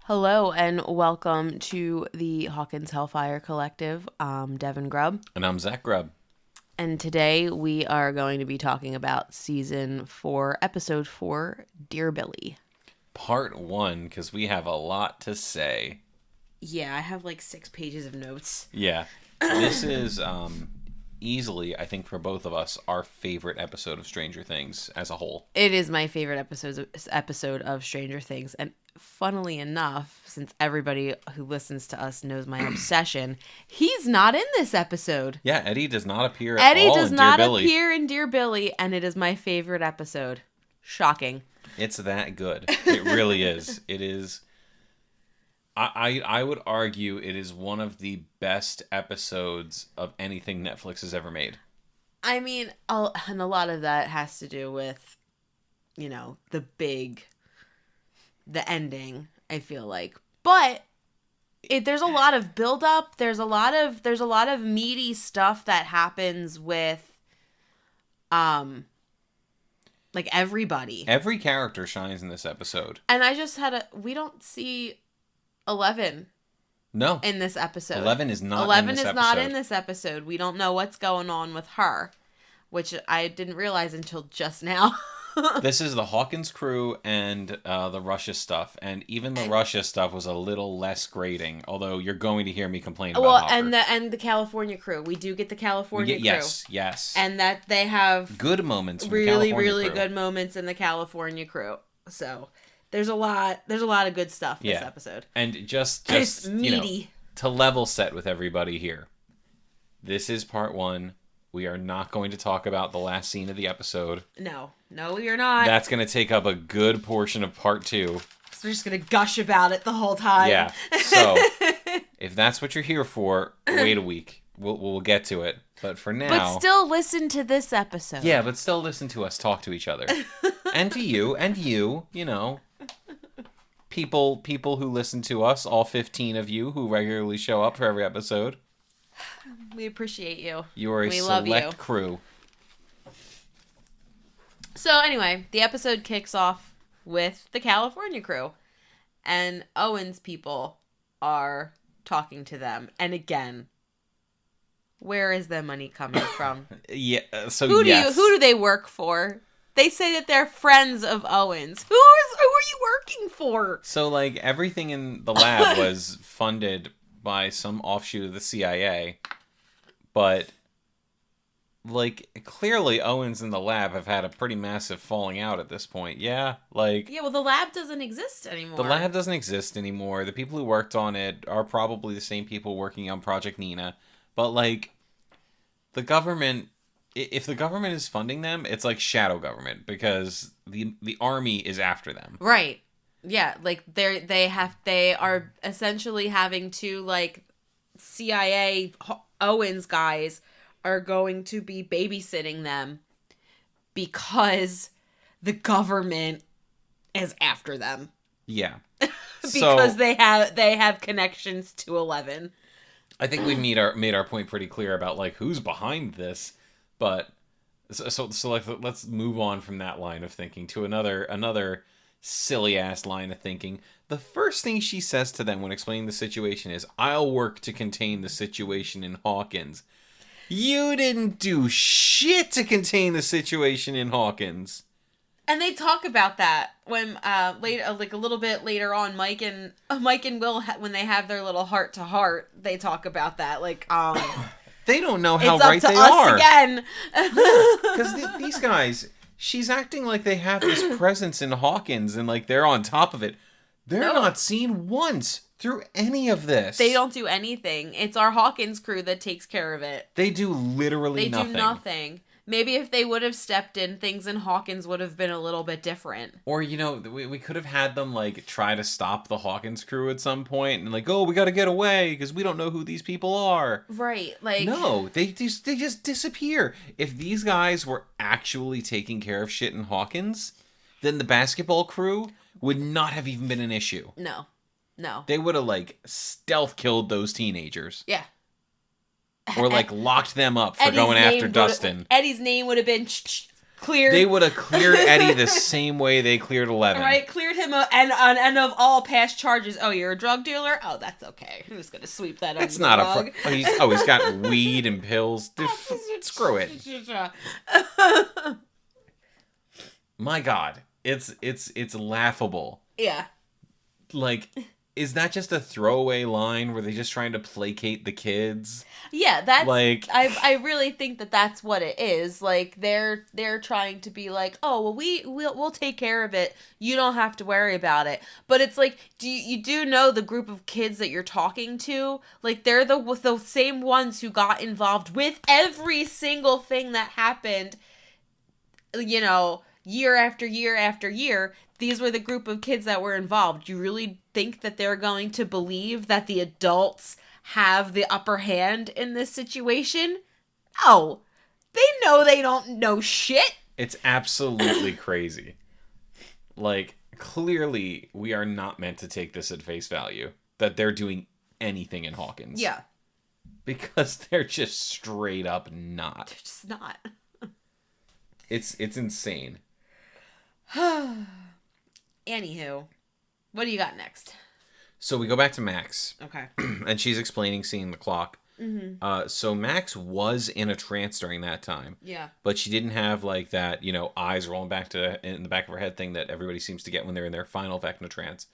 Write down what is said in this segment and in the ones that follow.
Hello and welcome to the Hawkins Hellfire Collective. I'm Devin Grubb. And I'm Zach Grubb. And today we are going to be talking about Season 4, Episode 4, Dear Billy. Part 1, because we have a lot to say. Yeah, I have like 6 pages of notes. Yeah. This is easily, I think for both of us, our favorite episode of Stranger Things as a whole. It is my favorite episode of Stranger Things. And funnily enough, since everybody who listens to us knows my obsession, he's not in this episode. Yeah, Eddie does not appear at Eddie all does in not Dear Billy. appear in Dear Billy, and it is my favorite episode. Shocking. It's that good. It really is. It is. I would argue it is one of the best episodes of anything Netflix has ever made. I mean, and a lot of that has to do with, the ending, I feel like. But there's a lot of build-up. There's a lot of meaty stuff that happens with, like everybody. Every character shines in this episode. And I just we don't see 11 No. in this episode. 11 is not 11 in this is episode. not in this episode. We don't know what's going on with her, which I didn't realize until just now. This is the Hawkins crew and the Russia stuff, and even the Russia stuff was a little less grating. Although you're going to hear me complain about Hopper. and the California crew. We do get the California crew. Yes, And that they have good moments. From really, the really crew. good moments in the California crew. So there's a lot of good stuff this episode. And just it's meaty. To level set with everybody here. This is part 1. We are not going to talk about the last scene of the episode. No, we are not. That's going to take up a good portion of part 2. So we're just going to gush about it the whole time. Yeah. So if that's what you're here for, wait a week. We'll get to it. But for now... But still listen to this episode. Yeah, but still listen to us talk to each other. And to you, people who listen to us, all 15 of you who regularly show up for every episode. We appreciate you. You are a select crew. So anyway, the episode kicks off with the California crew. And Owen's people are talking to them. And again, where is the money coming from? Yeah, so who yes. Who do they work for? They say that they're friends of Owen's. Who are you working for? So, like, everything in the lab was funded by some offshoot of the CIA. But, like, clearly Owens and the lab have had a pretty massive falling out at this point. Yeah, like... Yeah, well, the lab doesn't exist anymore. The lab doesn't exist anymore. The people who worked on it are probably the same people working on Project Nina. But, like, the government... If the government is funding them, it's like shadow government because the army is after them. Right. Yeah, like they are essentially having to, like, CIA Owens guys are going to be babysitting them because the government is after them. Yeah. Because they have connections to 11. I think we made our point pretty clear about, like, who's behind this. But so like, let's move on from that line of thinking to another silly ass line of thinking. The first thing she says to them when explaining the situation is, "I'll work to contain the situation in Hawkins." You didn't do shit to contain the situation in Hawkins. And they talk about that when later, like a little bit later on, Mike and Will, when they have their little heart to heart, they talk about that, like They don't know how it's right up to they us are. Again. Because these guys, she's acting like they have this presence in Hawkins and like they're on top of it. They're not seen once through any of this. They don't do anything. It's our Hawkins crew that takes care of it. They do literally nothing. They do nothing. Maybe if they would have stepped in, things in Hawkins would have been a little bit different. Or, we could have had them, like, try to stop the Hawkins crew at some point and, like, oh, we gotta get away because we don't know who these people are. Right, like... No, they just disappear. If these guys were actually taking care of shit in Hawkins, then the basketball crew would not have even been an issue. No. They would have, like, stealth killed those teenagers. Yeah. Or, like, locked them up for going after Dustin. Eddie's name would have been cleared. They would have cleared Eddie the same way they cleared 11. Right, cleared him and of all past charges. Oh, you're a drug dealer? Oh, that's okay. I'm just gonna sweep that under That's the not rug. he's got weed and pills. Dude, screw it. My God, it's laughable. Yeah. Like, is that just a throwaway line? Were they just trying to placate the kids? Yeah, that's like I really think that that's what it is. Like they're trying to be like, oh well, we'll take care of it. You don't have to worry about it. But it's like, you do know the group of kids that you're talking to? Like they're the same ones who got involved with every single thing that happened. You know, year after year after year. These were the group of kids that were involved. You really think that they're going to believe that the adults have the upper hand in this situation? No. They know they don't know shit. It's absolutely crazy. Like, clearly, we are not meant to take this at face value. That they're doing anything in Hawkins. Yeah. Because they're just straight up not. They're just not. It's insane. Anywho, what do you got next? So we go back to Max. Okay. And she's explaining seeing the clock. Mm-hmm. So Max was in a trance during that time. Yeah. But she didn't have like that, eyes rolling back in the back of her head thing that everybody seems to get when they're in their final Vecna trance.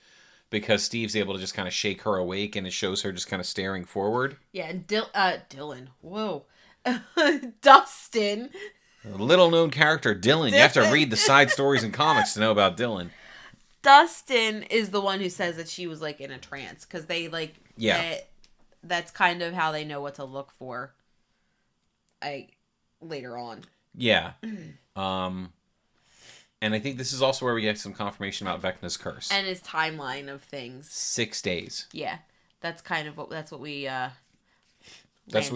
Because Steve's able to just kind of shake her awake, and it shows her just kind of staring forward. Yeah, and Dylan. Whoa. Dustin. A little-known character, Dylan. You have to read the side stories in comics to know about Dylan. Dustin is the one who says that she was, like, in a trance. Because they, like... Yeah. That's kind of how they know what to look for. Later on. Yeah. And I think this is also where we get some confirmation about Vecna's curse. And his timeline of things. 6 days. Yeah. That's kind of what we That's what we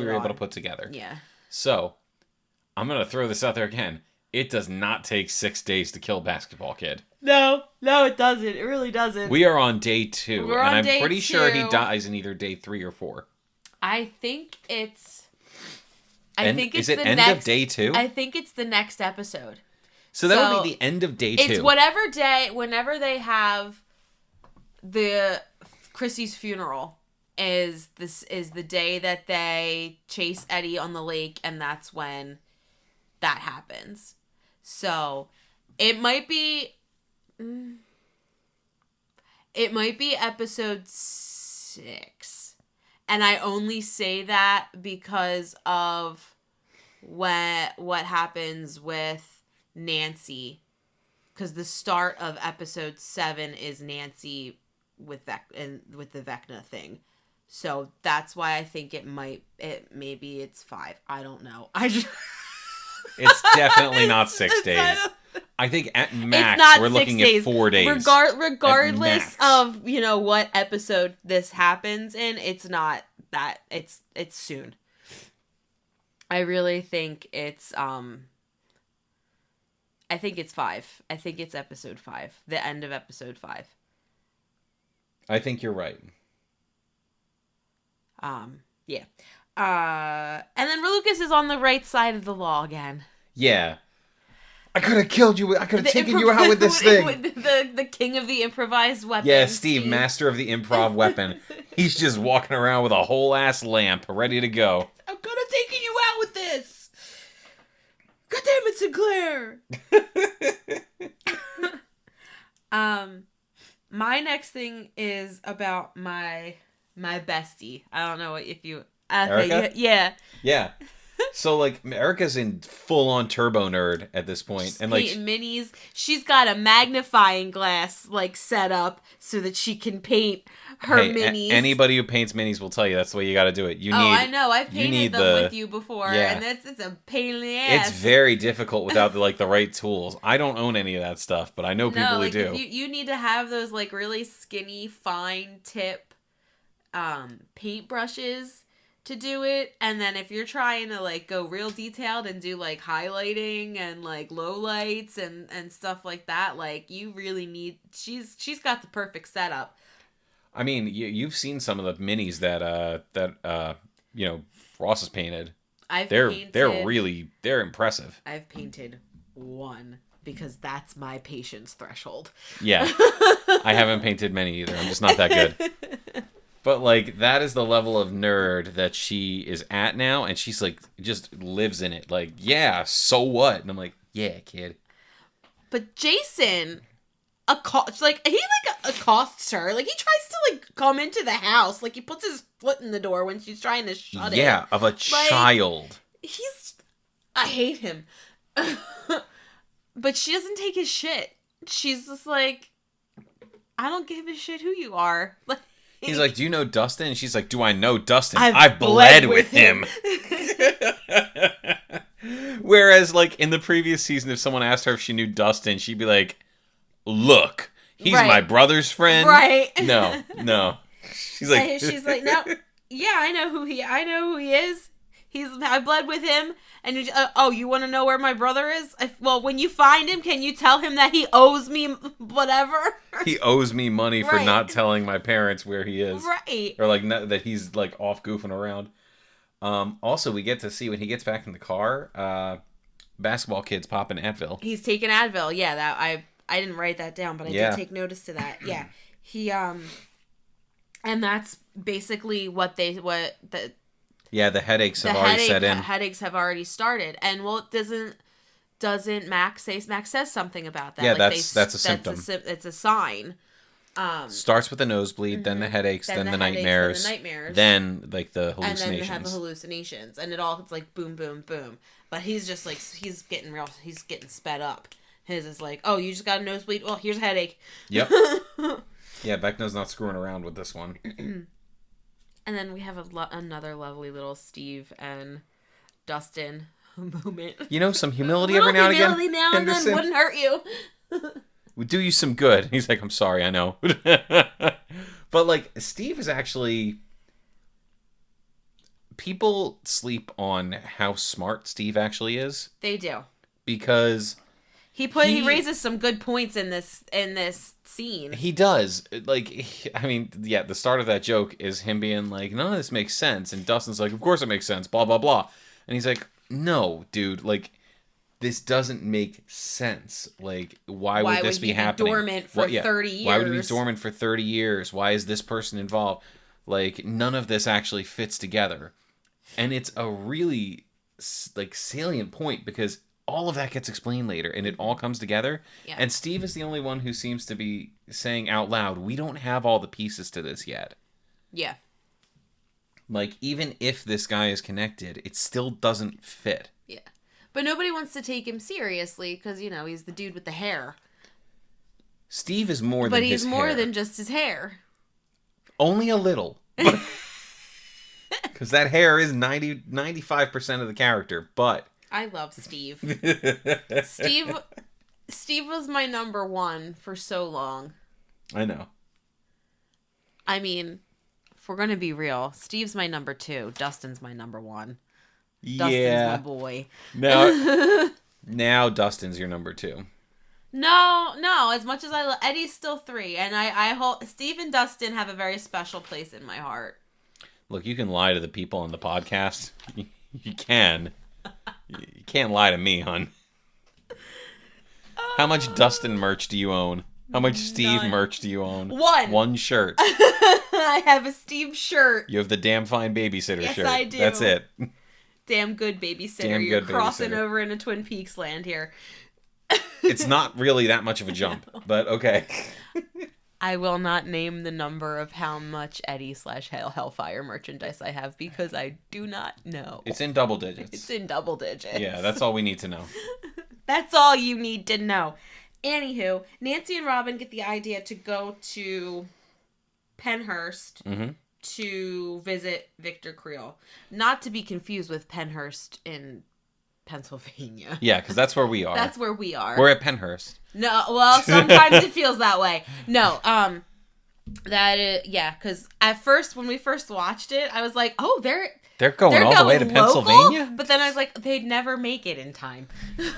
were able on. to put together. Yeah. So, I'm going to throw this out there again. It does not take 6 days to kill Basketball Kid. No, it doesn't. It really doesn't. We are on day 2. We're on and I'm day pretty 2. sure he dies in either day 3 or 4. I think it's... Is it end of day 2? I think it's the next episode. So that would be the end of day 2. It's whatever day, whenever they have the Chrissy's funeral is the day that they chase Eddie on the lake, and that's when that happens. So it might be episode 6. And I only say that because of what happens with Nancy. Because the start of episode 7 is Nancy with the Vecna thing. So that's why I think maybe it's 5. I don't know. It's definitely not 6 days. I think at max we're looking at 4 days. Regardless of, what episode this happens in, it's not that. It's soon. I really think it's I think it's 5. I think it's episode 5. The end of episode 5. I think you're right. Yeah. And then Lucas is on the right side of the law again. Yeah. I could have killed you. I could have taken you out with this thing. The king of the improvised weapon. Yeah, Steve, master of the improv weapon. He's just walking around with a whole ass lamp ready to go. I'm gonna take you out with this. God damn it, Sinclair. My next thing is about my bestie. I don't know if you... Erica? Yeah. Yeah. So, Erica's in full-on turbo nerd at this point. She's and painting minis. She's got a magnifying glass, set up so that she can paint her minis. Anybody who paints minis will tell you that's the way you got to do it. I know. I've painted them with you before, and it's a pain in the ass. It's very difficult without, the right tools. I don't own any of that stuff, but I know people who do. You need to have those, really skinny, fine tip paintbrushes to do it, and then if you're trying to go real detailed and do highlighting and low lights and stuff like that, you really need... she's got the perfect setup. I mean, you've seen some of the minis that Ross has painted. They're impressive. I've painted one because that's my patience threshold. Yeah. I haven't painted many either. I'm just not that good. But, like, that is the level of nerd that she is at now, and she's, like, just lives in it. Like, yeah, so what? And I'm like, yeah, kid. But Jason, he accosts her. Like, he tries to, like, come into the house. Like, he puts his foot in the door when she's trying to shut it. Yeah, of a child. I hate him. But she doesn't take his shit. She's just like, I don't give a shit who you are. Like, he's like, do you know Dustin? And she's like, do I know Dustin? I've bled with him. Whereas, like, in the previous season, if someone asked her if she knew Dustin, she'd be like, look, he's my brother's friend. Right. No. She's like, no, yeah, I know who he is. I bled with him. And you want to know where my brother is? Well, when you find him, can you tell him that he owes me whatever? He owes me money for not telling my parents where he is. Right. Or, like, that he's, like, off goofing around. Also, we get to see when he gets back in the car, basketball kid's popping Advil. He's taking Advil. Yeah, that I didn't write that down, but I did take notice to that. Yeah. He, and that's basically the headaches have already set in. Headaches have already started. And, well, doesn't Max says something about that? Yeah, like that's a symptom. It's a sign. Starts with the nosebleed, then the headaches, then the nightmares, then, like, the hallucinations. And then they have the hallucinations. And it's like boom, boom, boom. But he's just like, he's getting sped up. His is like, oh, you just got a nosebleed? Well, here's a headache. Yep. Yeah, Vecna's not screwing around with this one. And then we have another lovely little Steve and Dustin moment. You know, some humility every now and again. Humility now and then wouldn't hurt you. We do you some good. He's like, I'm sorry, I know. But, like, Steve is actually... People sleep on how smart Steve actually is. They do. Because... He raises some good points in this scene. He does. Like, I mean, yeah, the start of that joke is him being like, none of this makes sense. And Dustin's like, of course it makes sense, blah, blah, blah. And he's like, no, dude, like, this doesn't make sense. Like, why would this be happening? Dormant for 30 years? Why would it be dormant for 30 years? Why is this person involved? Like, none of this actually fits together. And it's a really, like, salient point because all of that gets explained later, and it all comes together. Yeah. And Steve is the only one who seems to be saying out loud, we don't have all the pieces to this yet. Yeah. Like, even if this guy is connected, it still doesn't fit. Yeah. But nobody wants to take him seriously, because, you know, he's the dude with the hair. Steve is more than his hair. But he's more than just his hair. Only a little. Because that hair is 95% of the character, but... I love Steve. Steve was my number one for so long. I know. I mean, if we're going to be real, Steve's my number two. Dustin's my number one. Dustin's my boy. Now Dustin's your number two. No. As much as I love Eddie's still three, and I hold Steve and Dustin have a very special place in my heart. Look, you can lie to the people on the podcast. You can. You can't lie to me, hon. How much Dustin merch do you own? How much Steve merch do you own? One shirt. I have a Steve shirt. You have the Damn Fine Babysitter shirt. Yes, I do. That's it. Damn good babysitter. You're crossing over into Twin Peaks land here. It's not really that much of a jump, but okay. I will not name the number of how much Eddie/Hellfire merchandise I have because I do not know. It's in double digits. It's in double digits. Yeah, that's all we need to know. That's all you need to know. Anywho, Nancy and Robin get the idea to go to Penhurst to visit Victor Creel. Not to be confused with Penhurst in Pennsylvania. Yeah, because that's where we are. That's where we are. We're at Penhurst. No, well, sometimes it feels that way. No, because at first, when we first watched it, I was like, oh, they're going all the way to local? Pennsylvania? But then I was like, they'd never make it in time.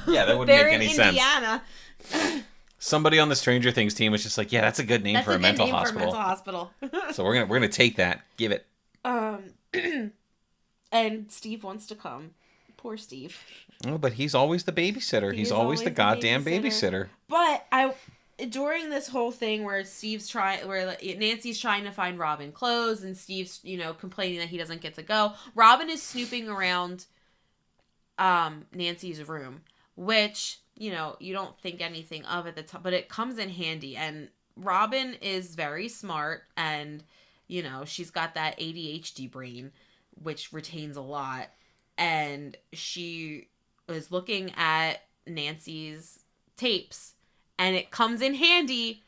Yeah, that wouldn't make any sense. They're in Indiana. Somebody on the Stranger Things team was just like, yeah, that's a good name for a mental hospital. So we're gonna take that. Give it. And Steve wants to come. Poor Steve. Oh, but he's always the babysitter. He's always the goddamn babysitter. But during this whole thing where Nancy's trying to find Robin clothes and Steve's, complaining that he doesn't get to go, Robin is snooping around Nancy's room, which, you don't think anything of at the time, but it comes in handy. And Robin is very smart and, she's got that ADHD brain, which retains a lot. And she was looking at Nancy's tapes, and it comes in handy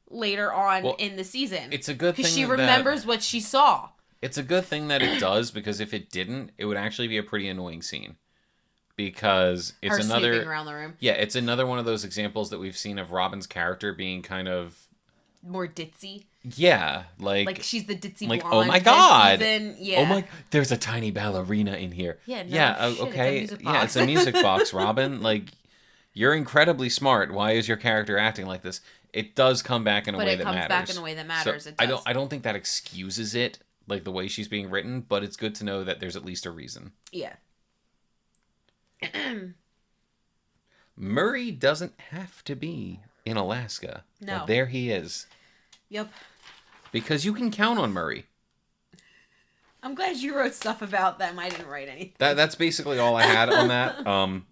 later on in the season. It's a good thing because she remembers what she saw. It's a good thing that it does, because if it didn't, it would actually be a pretty annoying scene. Because it's Her another snooping around the room. Yeah, it's another one of those examples that we've seen of Robin's character being kind of more ditzy. Yeah, like she's the ditzy like, blonde. Oh my god! Yeah. Oh my! There's a tiny ballerina in here. Yeah. No, yeah. shit, Okay. It's a music box. Robin, like, you're incredibly smart. Why is your character acting like this? It does come back in a way that matters. But it comes back in a way that matters. So it does. I don't think that excuses it, like the way she's being written. But it's good to know that there's at least a reason. Yeah. Murray doesn't have to be in Alaska. No. But there he is. Yep. Because you can count on Murray. I'm glad you wrote stuff about them. I didn't write anything. That's basically all I had on that.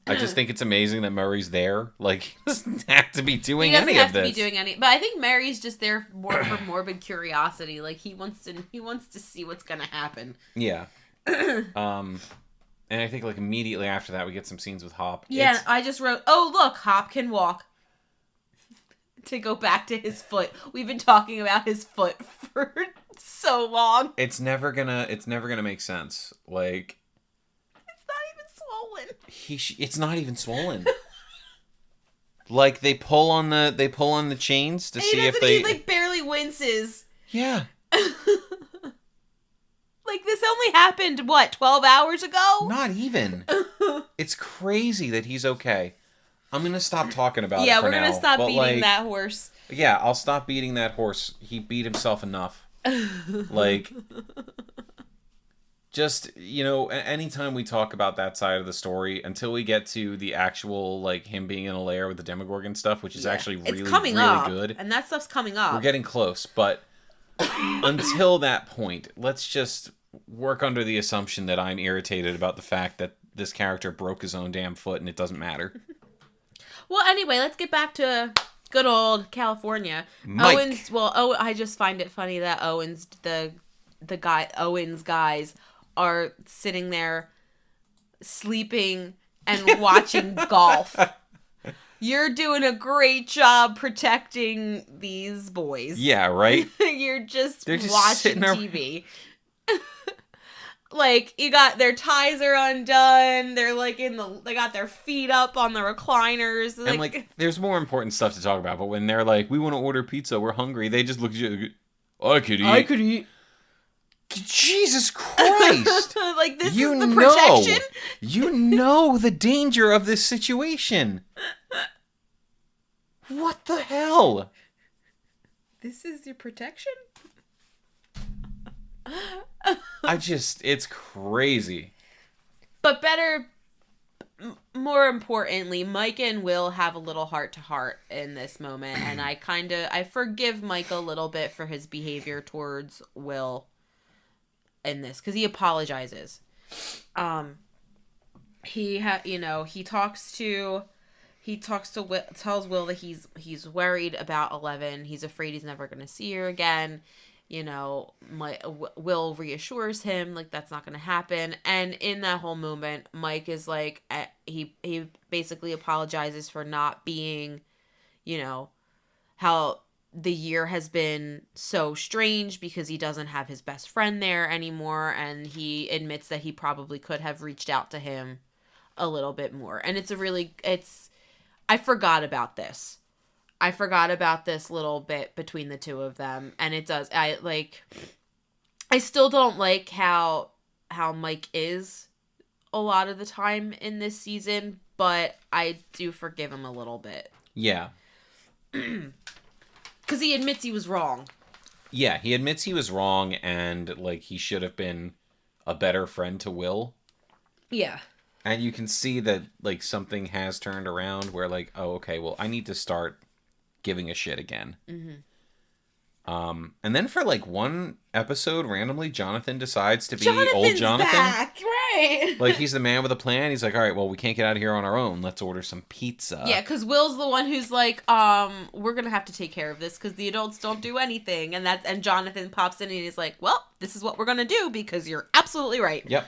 I just think it's amazing that Murray's there. Like, he doesn't have to be doing any of this. He doesn't have to be doing any. But I think Murray's just there more for morbid curiosity. Like, he wants to see what's gonna happen. Yeah. And I think, like, immediately after that, we get some scenes with Hop. Yeah, I just wrote, oh, look, Hop can walk. To go back to his foot. We've been talking about his foot for so long. It's never gonna make sense. Like, it's not even swollen. It's not even swollen. Like, they pull on the chains to see if they... He, like, barely winces. Yeah. Like, this only happened, 12 hours ago? Not even. It's crazy that he's okay. I'm going to stop talking about it for now. Yeah, we're going to stop beating that horse. Yeah, I'll stop beating that horse. He beat himself enough. Like, just, anytime we talk about that side of the story, until we get to the actual, like, him being in a lair with the Demogorgon stuff, which is actually really, really good. And that stuff's coming up. We're getting close, but until that point, let's just work under the assumption that I'm irritated about the fact that this character broke his own damn foot and it doesn't matter. Well, anyway, let's get back to good old California. Mike. I just find it funny that Owen's guys are sitting there sleeping and watching golf. You're doing a great job protecting these boys. Yeah, right? They're just watching TV. Like, you got their ties are undone. They're like they got their feet up on the recliners. And like, there's more important stuff to talk about. But when they're like, we want to order pizza, we're hungry. They just look at you. I could eat. Jesus Christ! Like, this is the protection. You know the danger of this situation. What the hell? This is your protection? It's crazy. But more importantly, Mike and Will have a little heart-to-heart in this moment, and I forgive Mike a little bit for his behavior towards Will in this, because he apologizes. He talks to Will, tells Will that he's worried about 11. He's afraid he's never going to see her again. Will reassures him, like, that's not going to happen. And in that whole moment, Mike is like, he basically apologizes for not being, how the year has been so strange because he doesn't have his best friend there anymore. And he admits that he probably could have reached out to him a little bit more. And I forgot about this. I forgot about this little bit between the two of them, and it does. I still don't like how Mike is a lot of the time in this season, but I do forgive him a little bit. Yeah. Because he admits he was wrong. Yeah, he admits he was wrong, and, like, he should have been a better friend to Will. Yeah. And you can see that, like, something has turned around where, like, oh, okay, well, I need to start giving a shit again. Mm-hmm. And then for, like, one episode, randomly, Jonathan decides to be Jonathan's old Jonathan. Back, right? Like, he's the man with a plan. He's like, all right, well, we can't get out of here on our own. Let's order some pizza. Yeah, because Will's the one who's like, we're going to have to take care of this because the adults don't do anything. And Jonathan pops in and he's like, well, this is what we're going to do because you're absolutely right. Yep.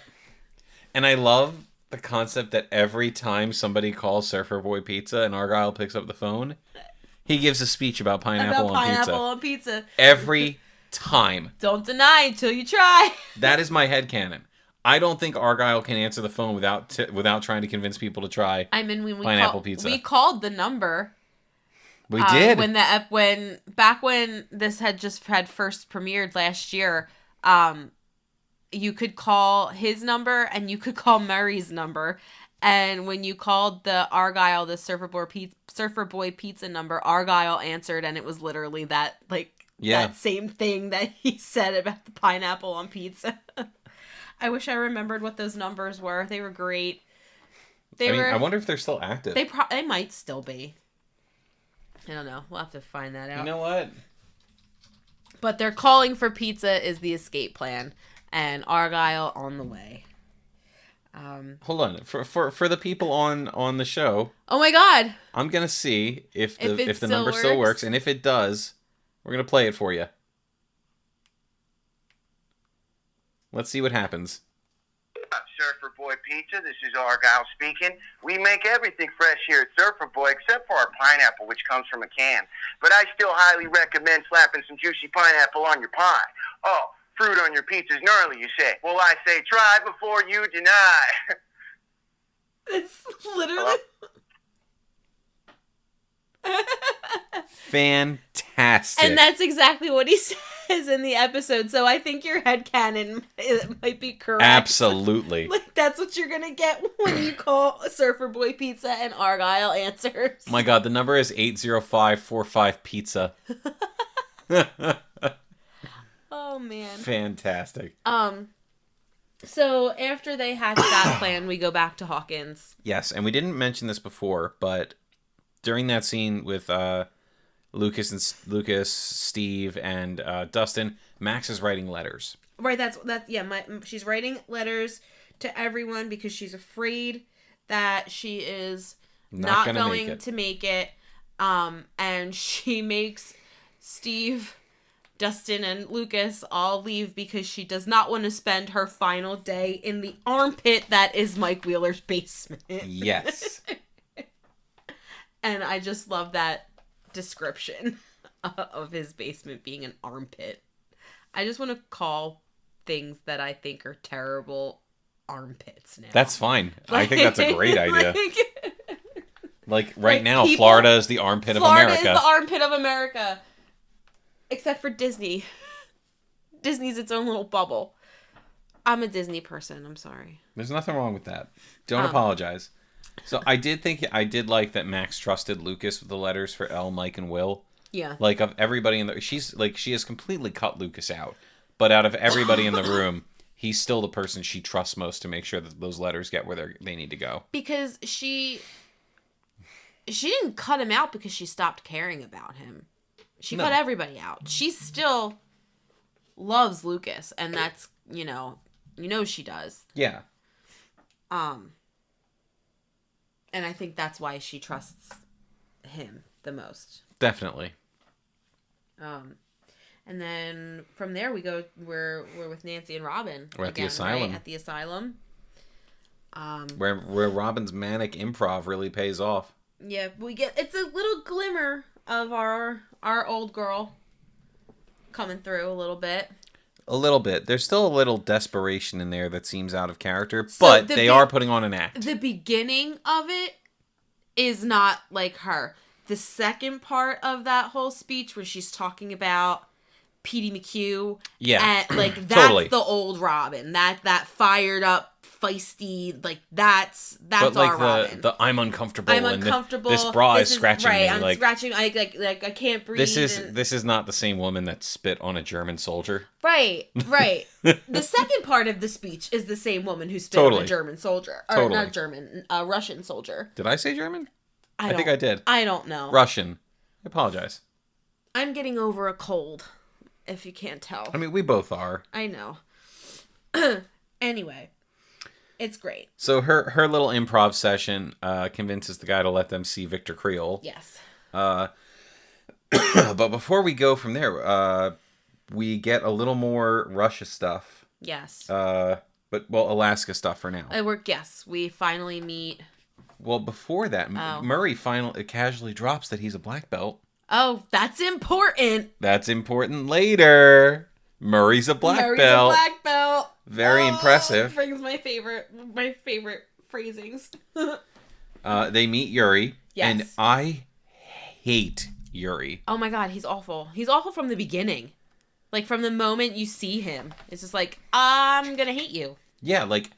And I love the concept that every time somebody calls Surfer Boy Pizza and Argyle picks up the phone, he gives a speech about pineapple on pizza. Every time. Don't deny until you try. That is my headcanon. I don't think Argyle can answer the phone without trying to convince people to try pineapple pizza. We called the number. We did. When this had first premiered last year, you could call his number and you could call Murray's number. And when you called the Argyle, the Surfer Boy Pizza number, Argyle answered, and it was literally that, that same thing that he said about the pineapple on pizza. I wish I remembered what those numbers were. They were great. I wonder if they're still active. They might still be. I don't know. We'll have to find that out. You know what? But they're calling for pizza is the escape plan, and Argyle on the way. Hold on. For the people on the show. Oh my God! I'm gonna see if the number works. still works, and if it does, we're gonna play it for you. Let's see what happens. Surfer Boy Pizza, this is Argyle speaking. We make everything fresh here at Surfer Boy except for our pineapple, which comes from a can. But I still highly recommend slapping some juicy pineapple on your pie. Oh, fruit on your pizza's gnarly, you say. Well, I say try before you deny. It's literally... Fantastic. And that's exactly what he says in the episode, so I think your headcanon might be correct. Absolutely. That's what you're gonna get when you call Surfer Boy Pizza and Argyle answers. My God, the number is 80545 pizza. Oh man. Fantastic. So after they hatch that plan, we go back to Hawkins. Yes, and we didn't mention this before, but during that scene with Lucas, Steve, and Dustin, Max is writing letters. Right, she's writing letters to everyone because she's afraid that she is not going to make it. And she makes Steve, Dustin, and Lucas all leave because she does not want to spend her final day in the armpit that is Mike Wheeler's basement. Yes. And I just love that description of his basement being an armpit. I just want to call things that I think are terrible armpits now. That's fine. I think that's a great idea. Right now, people, Florida is the armpit of America. Florida is the armpit of America. Except for Disney. Disney's its own little bubble. I'm a Disney person. I'm sorry. There's nothing wrong with that. Don't apologize. So I did like that Max trusted Lucas with the letters for Elle, Mike, and Will. Yeah. Like, of everybody she has completely cut Lucas out. But out of everybody in the room, he's still the person she trusts most to make sure that those letters get where they need to go. Because she didn't cut him out because she stopped caring about him. She cut everybody out. She still loves Lucas, and that's, you know she does. Yeah. And I think that's why she trusts him the most. Definitely. And then from there we're with Nancy and Robin. We're at the asylum. Right? At the asylum. Where Robin's manic improv really pays off. Yeah, it's a little glimmer of our old girl coming through a little bit. A little bit. There's still a little desperation in there that seems out of character, but they are putting on an act. The beginning of it is not like her. The second part of that whole speech where she's talking about Petey McHugh, and that's totally the old Robin. That fired up feisty, like that's but like our Robin. the I'm uncomfortable. I'm uncomfortable. This bra is scratching me. I'm like scratching. I can't breathe. This is not the same woman that spit on a German soldier. Right. The second part of the speech is the same woman who spit on a German soldier, or not German, Russian soldier. Did I say German? I think I did. I don't know. Russian. I apologize. I'm getting over a cold, if you can't tell. I mean, we both are. I know. Anyway, it's great. So her little improv session convinces the guy to let them see Victor Creel. Yes. But before we go from there, we get a little more Russia stuff. Yes. Alaska stuff for now. We finally meet. Well, before that, Murray finally casually drops that he's a black belt. Oh, that's important. That's important later. Murray's a black belt. Very impressive. Brings my favorite phrasings. They meet Yuri. Yes. And I hate Yuri. Oh my god, he's awful. He's awful from the beginning. Like, from the moment you see him. It's just like, I'm gonna hate you. Yeah, like,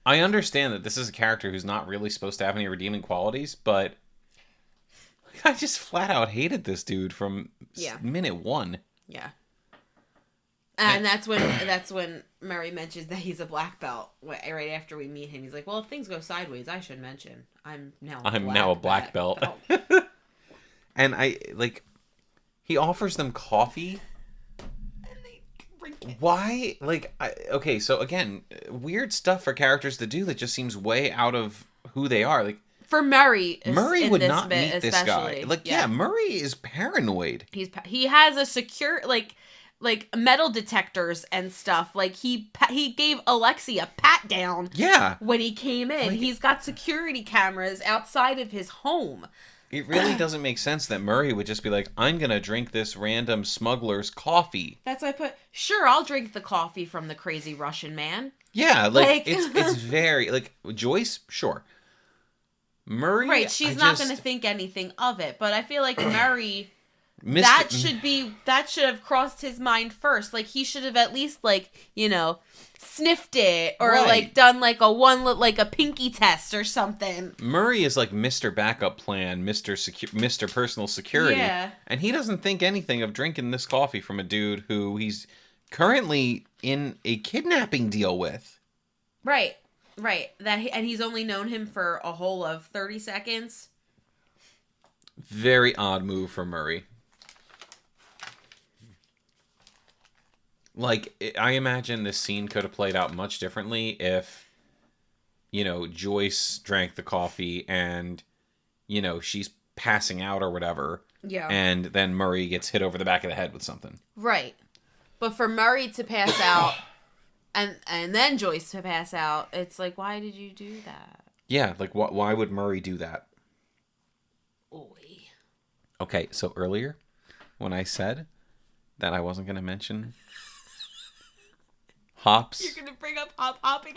I understand that this is a character who's not really supposed to have any redeeming qualities, but I just flat out hated this dude from minute one. Yeah. And that's when Murray mentions that he's a black belt. Right after we meet him, he's like, "Well, if things go sideways, I should mention I'm now a black belt." And he offers them coffee. And they drink it. Why? Okay, so again, weird stuff for characters to do that just seems way out of who they are. Like, for Murray would not meet this guy. Murray is paranoid. He has a secure like metal detectors and stuff. Like, he gave Alexi a pat down. Yeah. When he came in, he's got security cameras outside of his home. It really doesn't make sense that Murray would just be like, I'm gonna drink this random smuggler's coffee. That's why I put, sure, I'll drink the coffee from the crazy Russian man. Yeah, it's very Joyce, sure. Murray, right? She's not gonna think anything of it, but I feel like Murray. That should have crossed his mind first. Like, he should have at least sniffed it or done a pinky test or something. Murray is like Mr. Backup Plan, Mr. Personal Security. Yeah. And he doesn't think anything of drinking this coffee from a dude who he's currently in a kidnapping deal with. Right. And he's only known him for a whole of 30 seconds. Very odd move from Murray. Like, I imagine this scene could have played out much differently if, Joyce drank the coffee and, she's passing out or whatever. Yeah. And then Murray gets hit over the back of the head with something. Right. But for Murray to pass out and then Joyce to pass out, it's like, why did you do that? Yeah, like, why would Murray do that? Oy. Okay, so earlier, when I said that I wasn't going to mention Hops. You're going to bring up hopping?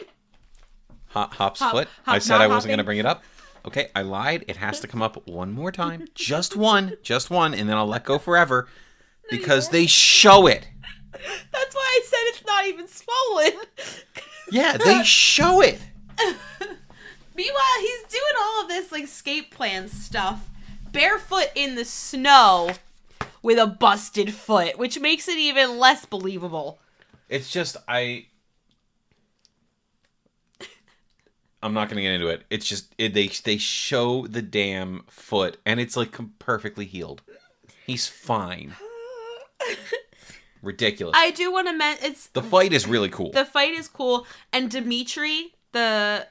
Hop's foot. I said I wasn't going to bring it up. Okay, I lied. It has to come up one more time. Just one, and then I'll let go forever. Because they show it. That's why I said it's not even swollen. Yeah, they show it. Meanwhile, he's doing all of this escape plan stuff barefoot in the snow with a busted foot, which makes it even less believable. It's just, I'm not going to get into it. It's just, they show the damn foot, and it's perfectly healed. He's fine. Ridiculous. I do want to the fight is really cool. The fight is cool, and Dmitri, the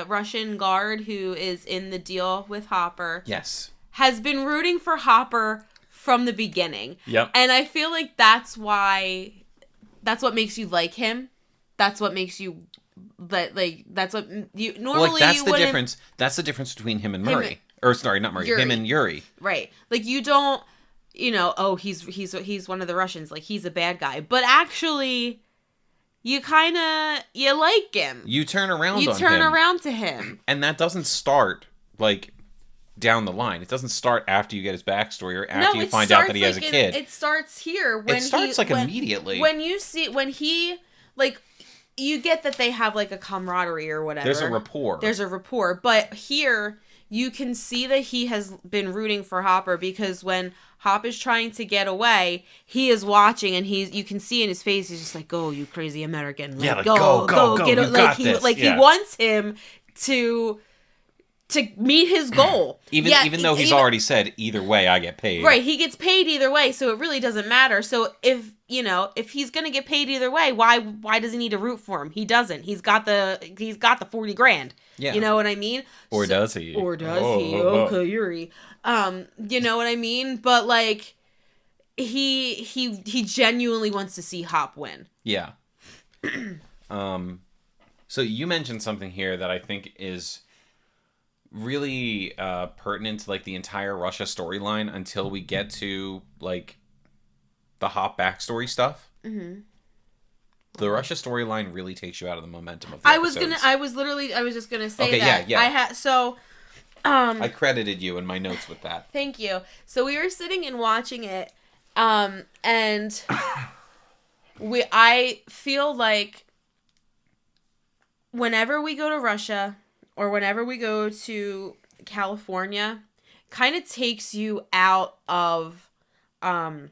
Russian guard who is in the deal with Hopper, yes, has been rooting for Hopper from the beginning. Yep. And I feel like that's what makes you like him. That's what makes you that's what you normally that's you the wouldn't. Difference. That's the difference between him and Murray. Not Murray. Yuri. Him and Yuri. Right. Like, you don't, he's one of the Russians. Like, he's a bad guy. But actually, you like him. You turn around to him. And that doesn't start, down the line. It doesn't start after you get his backstory or after you find out that he has a kid. It starts here. It starts immediately. When you see, when he, you get that they have like a camaraderie or whatever. There's a rapport. But here you can see that he has been rooting for Hopper, because when Hop is trying to get away, he is watching, and you can see in his face, he's just like, "Go, you crazy American! Like, Yeah, like, go, get it!" Like he wants him to meet his goal. Even though he's already said, either way, I get paid. Right, he gets paid either way, so it really doesn't matter. So if he's gonna get paid either way, why does he need to root for him? He doesn't. He's got the $40,000. Yeah. You know what I mean? Or does he? Or does he? Oh, Yuri. You know what I mean? But like, he genuinely wants to see Hop win. Yeah. So you mentioned something here that I think is really pertinent to like the entire Russia storyline until we get to like the Hop backstory stuff. Mm-hmm. The Russia storyline really takes you out of the momentum of the episodes. I was just gonna say okay, that. Yeah. I credited you in my notes with that. Thank you. So we were sitting and watching it, and I feel like whenever we go to Russia or whenever we go to California, kind of takes you out of the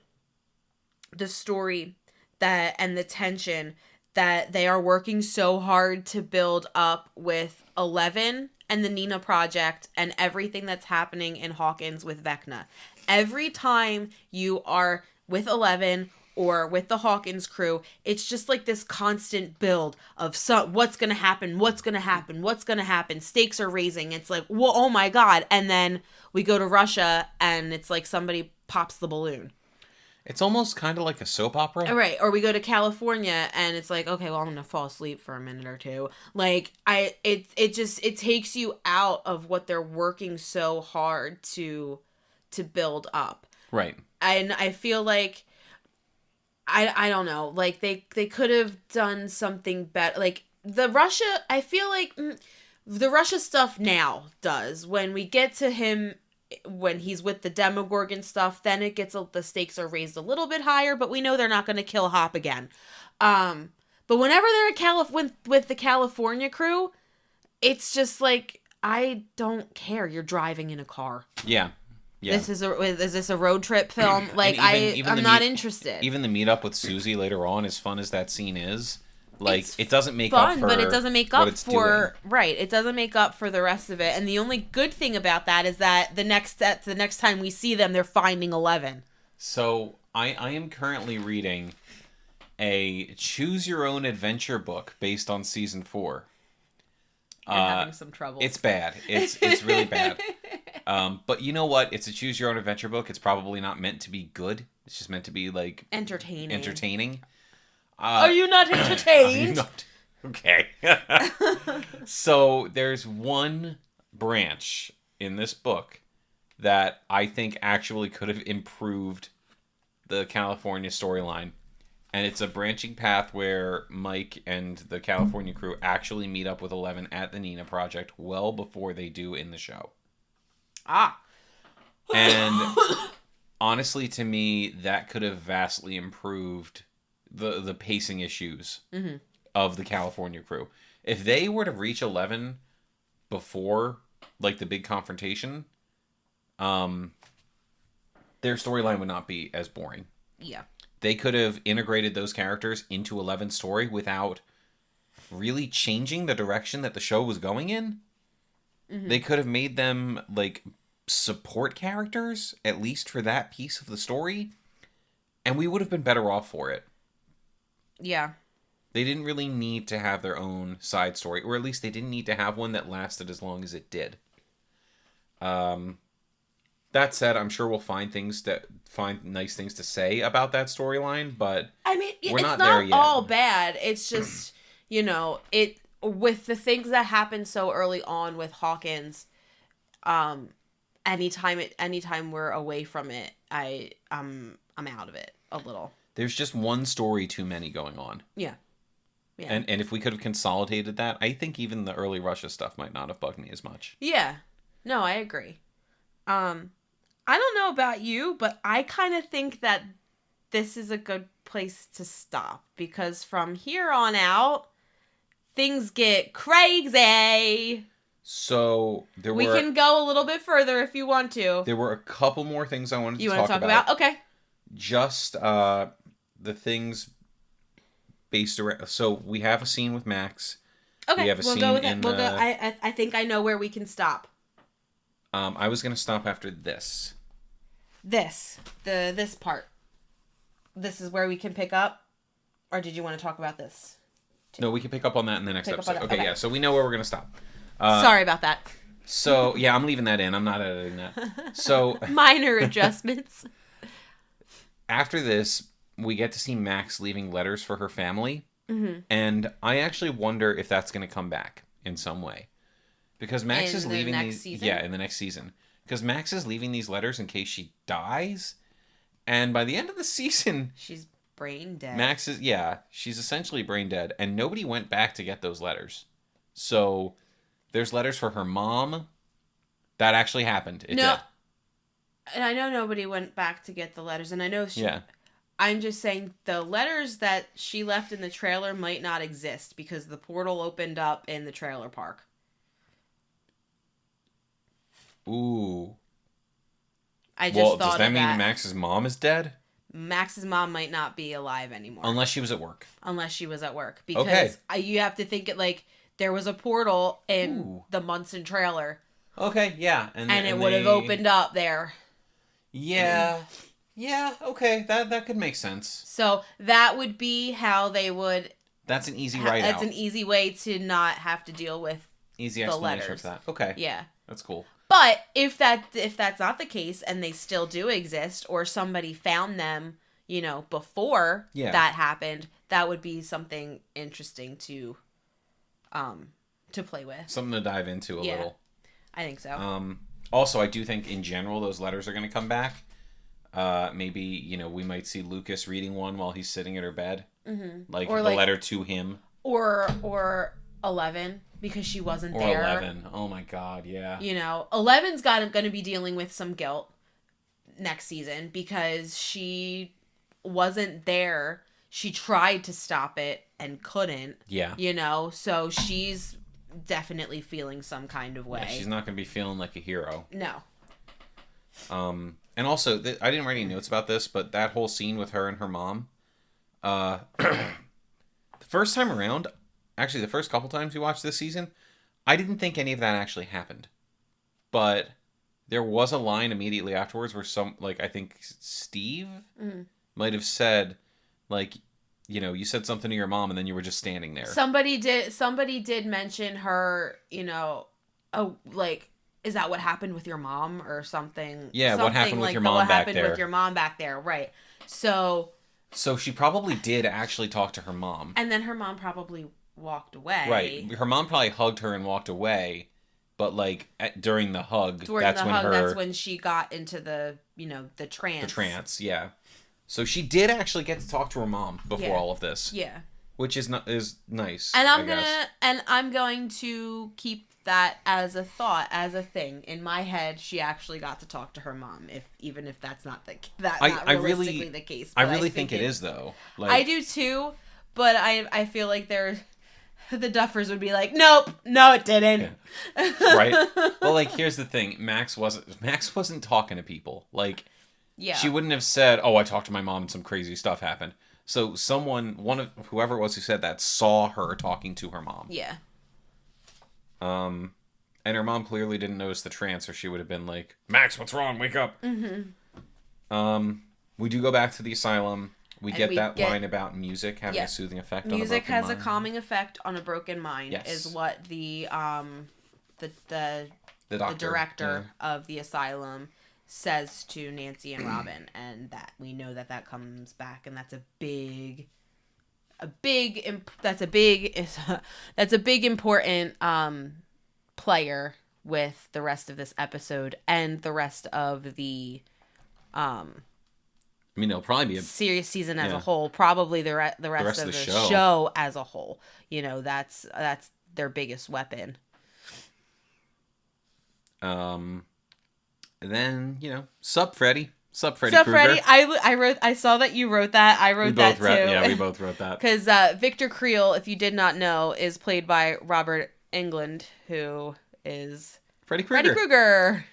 story and the tension that they are working so hard to build up with 11 and the Nina Project and everything that's happening in Hawkins with Vecna. Every time you are with 11 or with the Hawkins crew, it's just like this constant build of what's going to happen, what's going to happen, what's going to happen. Stakes are raising. It's like, whoa, oh my God. And then we go to Russia and it's like somebody pops the balloon. It's almost kind of like a soap opera. Right. Or we go to California and it's like, okay, well, I'm going to fall asleep for a minute or two. Like, it takes you out of what they're working so hard to build up. Right. And I feel like, I don't know, like they could have done something better. Like I feel like the Russia stuff now does. When we get to him, when he's with the Demogorgon stuff, then it gets, the stakes are raised a little bit higher, but we know they're not going to kill Hop again. But whenever they're with the California crew, it's just like, I don't care. You're driving in a car. Yeah. Yeah. Is this a road trip film? Like, I'm not interested. Even the meetup with Susie later on, as fun as that scene is, like, it doesn't make fun, up for but it doesn't make up for doing. Right. It doesn't make up for the rest of it. And the only good thing about that is that the next time we see them, they're finding 11. So I am currently reading a choose your own adventure book based on season 4. You're having some trouble. It's bad. It's really bad. But you know what? It's a choose your own adventure book. It's probably not meant to be good. It's just meant to be like entertaining. Are you not entertained? Okay. So there's one branch in this book that I think actually could have improved the California storyline. And it's a branching path where Mike and the California crew actually meet up with 11 at the Nina Project well before they do in the show. And honestly, to me, that could have vastly improved the pacing issues of the California crew. If they were to reach 11 before, like, the big confrontation, their storyline would not be as boring. Yeah. They could have integrated those characters into 11's story without really changing the direction that the show was going in. Mm-hmm. They could have made them, like, support characters, at least for that piece of the story, and we would have been better off for it. Yeah. They didn't really need to have their own side story, or at least they didn't need to have one that lasted as long as it did. That said, I'm sure we'll find nice things to say about that storyline, but I mean, we're not there yet. It's not all yet. bad. It's just, it with the things that happened so early on with Hawkins, anytime we're away from it, I'm out of it a little. There's just one story too many going on. Yeah. Yeah. And if we could have consolidated that, I think even the early Russia stuff might not have bugged me as much. Yeah. No, I agree. I don't know about you, but I kind of think that this is a good place to stop, because from here on out, things get crazy. So We can go a little bit further if you want to. There were a couple more things I wanted to talk about. You want to talk about? Okay. Just the things based around. So we have a scene with Max. Okay, we have a we'll scene go with it. in, We'll go. I think I know where we can stop. I was gonna stop after this. This part. This is where we can pick up, or did you want to talk about this? No, we can pick up on that in the next episode. Okay, yeah. So we know where we're gonna stop. Sorry about that. So yeah, I'm leaving that in. I'm not editing that. So minor adjustments. After this, we get to see Max leaving letters for her family, and I actually wonder if that's gonna come back in some way, because Max is leaving these. Season? Yeah, in the next season, because Max is leaving these letters in case she dies, and by the end of the season, she's brain dead. Max is she's essentially brain dead, and nobody went back to get those letters. So there's letters for her mom. That actually happened. It did. And I know nobody went back to get the letters, and I know she. Yeah. I'm just saying the letters that she left in the trailer might not exist because the portal opened up in the trailer park. Ooh. I just thought does that of mean that. Max's mom is dead? Max's mom might not be alive anymore. Unless she was at work. Because you have to think it like there was a portal in the Munson trailer. Okay, yeah. And it would have opened up there. Yeah. Yeah, okay. That could make sense. So that would be how they would... That's an easy write-out. That's an easy way to not have to deal with easy the explanation letters. of that. Okay. Yeah. That's cool. But if that's not the case and they still do exist, or somebody found them, before that happened, that would be something interesting to play with. Something to dive into a little. I think so. Also, I do think in general those letters are going to come back. Maybe, we might see Lucas reading one while he's sitting at her bed. Mm-hmm. Like the letter to him. Or 11, because she wasn't there. Or 11. Oh my god, yeah. 11's going to be dealing with some guilt next season because she wasn't there. She tried to stop it and couldn't. Yeah. So she's definitely feeling some kind of way. Yeah, she's not going to be feeling like a hero. No. And also, I didn't write any notes about this, but that whole scene with her and her mom, the first time around, actually the first couple times we watched this season, I didn't think any of that actually happened. But there was a line immediately afterwards where I think Steve might have said, you said something to your mom and then you were just standing there. Somebody did mention her, is that what happened with your mom or something? Yeah, something what happened with like your mom back there? What happened with your mom back there, right. So she probably did actually talk to her mom. And then her mom probably walked away. Right. Her mom probably hugged her and walked away, but during the hug, that's when she got into the, the trance. The trance, yeah. So she did actually get to talk to her mom before all of this. Yeah. Which is nice. And I'm going to keep that as a thought, as a thing in my head. She actually got to talk to her mom, even if that's not realistically the case. I really think it is though. I do too, but I feel like the Duffers would be like, nope, no, it didn't. Yeah. Right. Well, here's the thing: Max wasn't talking to people. She wouldn't have said, "Oh, I talked to my mom and some crazy stuff happened." So whoever it was who said that saw her talking to her mom. Yeah. And her mom clearly didn't notice the trance, or she would have been like, "Max, what's wrong? Wake up." Mm-hmm. We do go back to the asylum. We get line about music having a soothing effect on a broken mind. Music has a calming effect on a broken mind, is what the director of the asylum says to Nancy and Robin, and that we know that comes back, and that's a big important player with the rest of this episode and the rest of the it'll probably be a series season as a whole. Probably the rest of the show as a whole. That's their biggest weapon. And then, sup, Freddy. Sup, Freddy Sup, Krueger. Freddy? I saw that you wrote that. I wrote that too. Yeah, we both wrote that. Because Victor Creel, if you did not know, is played by Robert Englund, who is Freddy Krueger.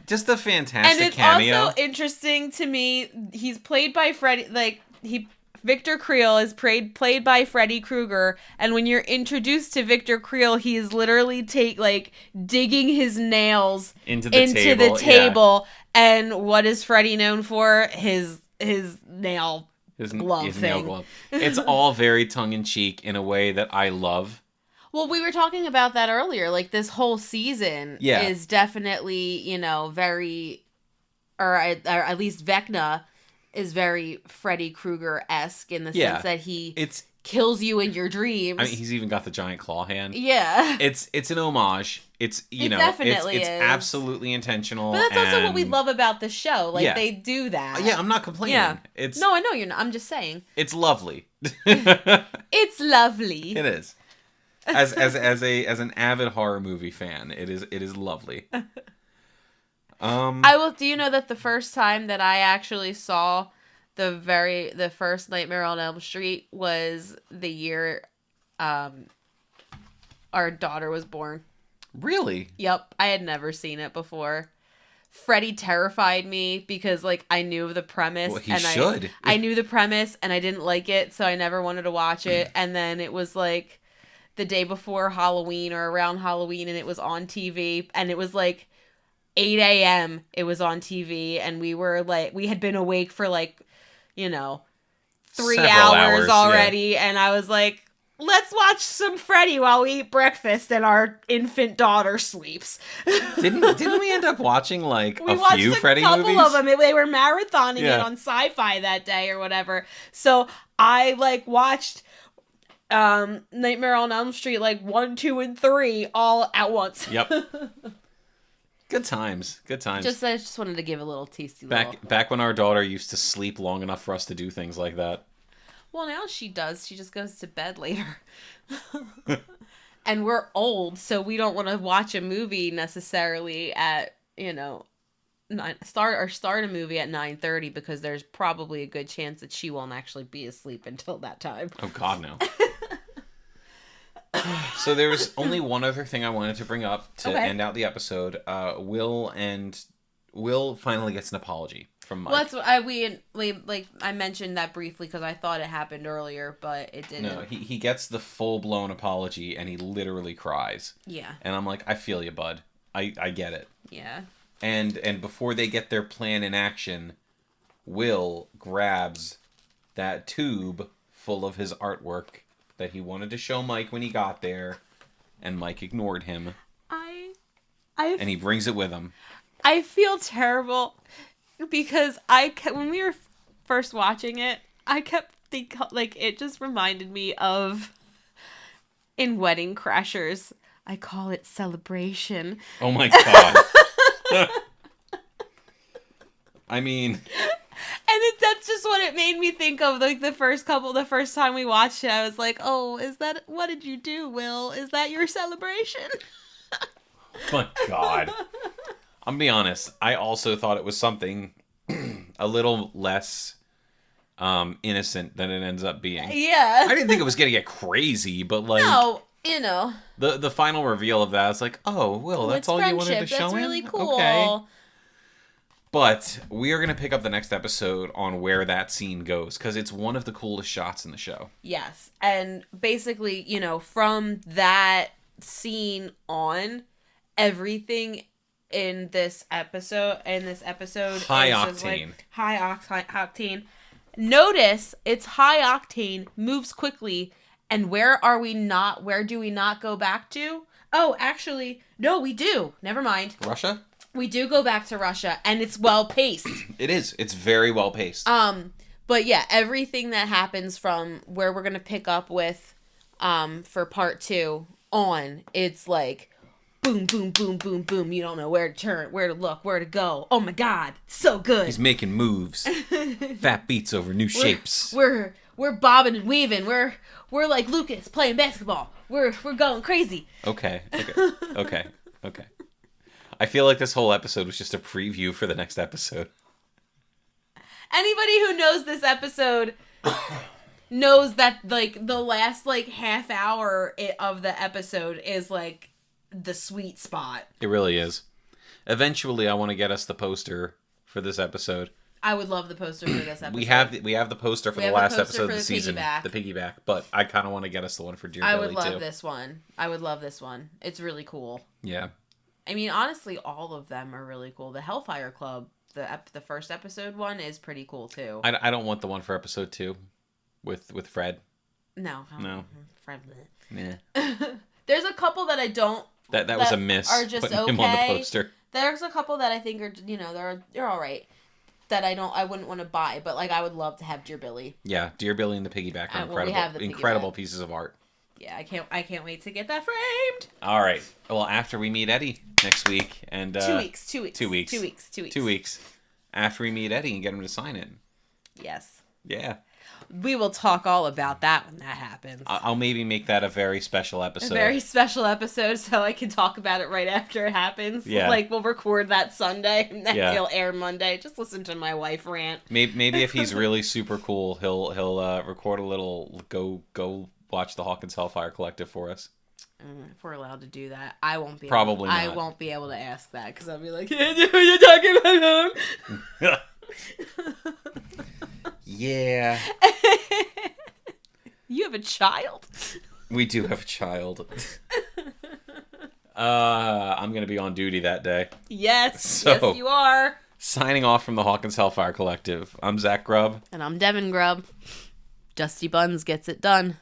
Just a fantastic cameo. And it's also interesting to me. He's played by Freddy. Victor Creel is played by Freddy Krueger, and when you're introduced to Victor Creel, he is literally digging his nails into the table. And what is Freddy known for? His nail glove thing. Nail glove. It's all very tongue in cheek in a way that I love. Well, we were talking about that earlier. Like, this whole season is definitely, very, or at least Vecna is very Freddy Krueger-esque in the sense that he kills you in your dreams. I mean, he's even got the giant claw hand. Yeah. It's an homage. It's absolutely intentional. But that's also what we love about the show. Like, they do that. Yeah, I'm not complaining. Yeah. No, I know you're not. I'm just saying. It's lovely. It's lovely. It is. As an avid horror movie fan, it is lovely. Do you know that the first time that I actually saw the first Nightmare on Elm Street was the year our daughter was born. Really? Yep. I had never seen it before. Freddy terrified me because, I knew the premise. Well, he should. I knew the premise and I didn't like it, so I never wanted to watch it. And then it was the day before Halloween or around Halloween, and it was on TV, and it was 8 a.m. it was on TV, and we had been awake for 3 hours already, and I was like, let's watch some Freddy while we eat breakfast and our infant daughter sleeps. Didn't we end up watching a few Freddy movies? We watched a couple of them. They were marathoning it on Sci-Fi that day or whatever. So I watched Nightmare on Elm Street 1, 2, and 3 all at once. Yep. Good times. I just wanted to give a little tasty back when our daughter used to sleep long enough for us to do things like that. Well, now she does. She just goes to bed later. And we're old, so we don't want to watch a movie necessarily at, start a movie at 9:30 because there's probably a good chance that she won't actually be asleep until that time. Oh, God, no. So there was only one other thing I wanted to bring up to end out the episode. Will finally gets an apology from Mike. Well, that's what I mentioned that briefly because I thought it happened earlier, but it didn't. No, he gets the full-blown apology, and he literally cries. Yeah. And I'm like, I feel you, bud. I get it. Yeah. And before they get their plan in action, Will grabs that tube full of his artwork that he wanted to show Mike when he got there, and Mike ignored him. And he brings it with him. I feel terrible because when we were first watching it, I kept thinking, it just reminded me of in Wedding Crashers, I call it Celebration. Oh my God. I mean... And that's just what it made me think of. The first time we watched it, I was like, "Oh, what did you do, Will? Is that your celebration?" Oh my God. I'm gonna be honest. I also thought it was something a little less innocent than it ends up being. Yeah. I didn't think it was gonna get crazy, but no, the final reveal of that is oh, Will, that's all you wanted to show him? That's really cool. Okay. But we are going to pick up the next episode on where that scene goes, because it's one of the coolest shots in the show. Yes. And basically, from that scene on, everything in this episode high octane. High octane. Notice it's high octane, moves quickly, and where do we not go back to? Oh, actually, no, we do. Never mind. Russia? We do go back to Russia, and it's well-paced. It is. It's very well-paced. But yeah, everything that happens from where we're going to pick up with for part 2 on, it's boom, boom, boom, boom, boom. You don't know where to turn, where to look, where to go. Oh my God, so good. He's making moves. Fat beats over new shapes. We're bobbing and weaving. We're like Lucas playing basketball. We're going crazy. Okay. I feel like this whole episode was just a preview for the next episode. Anybody who knows this episode knows that, like, the last, like, half hour of the episode is, like, the sweet spot. It really is. Eventually, I want to get us the poster for this episode. I would love the poster for this episode. We have the poster for the last episode of the season, the piggyback. But I kind of want to get us the one for Dear Billy too. I would love this one. It's really cool. Yeah. I mean, honestly, all of them are really cool. The Hellfire Club, the first episode one, is pretty cool too. I don't want the one for episode 2 with Fred. No. Fred. Yeah. There's a couple that I don't. That was a miss. Are just putting okay. him on the poster. There's a couple that I think are, they're all right. That I wouldn't want to buy, but, like, I would love to have Dear Billy. Yeah, Dear Billy and the piggyback are incredible. Incredible pieces of art. Yeah, I can't wait to get that framed. All right. Well, after we meet Eddie next week and 2 weeks. 2 weeks. After we meet Eddie and get him to sign it. Yes. Yeah. We will talk all about that when that happens. I'll maybe make that a very special episode. A very special episode, so I can talk about it right after it happens. Yeah. Like, we'll record that Sunday, and then Yeah. it'll air Monday. Just listen to my wife rant. Maybe if he's really super cool, he'll record a little go watch the Hawkins Hellfire Collective for us. If we're allowed to do that, I won't be. Probably not. I won't be able to ask that because I'll be like, "You're talking about him." Yeah. You have a child? We do have a child. I'm going to be on duty that day. Yes. Yes, you are. Signing off from the Hawkins Hellfire Collective. I'm Zach Grubb. And I'm Devin Grubb. Dusty Buns gets it done.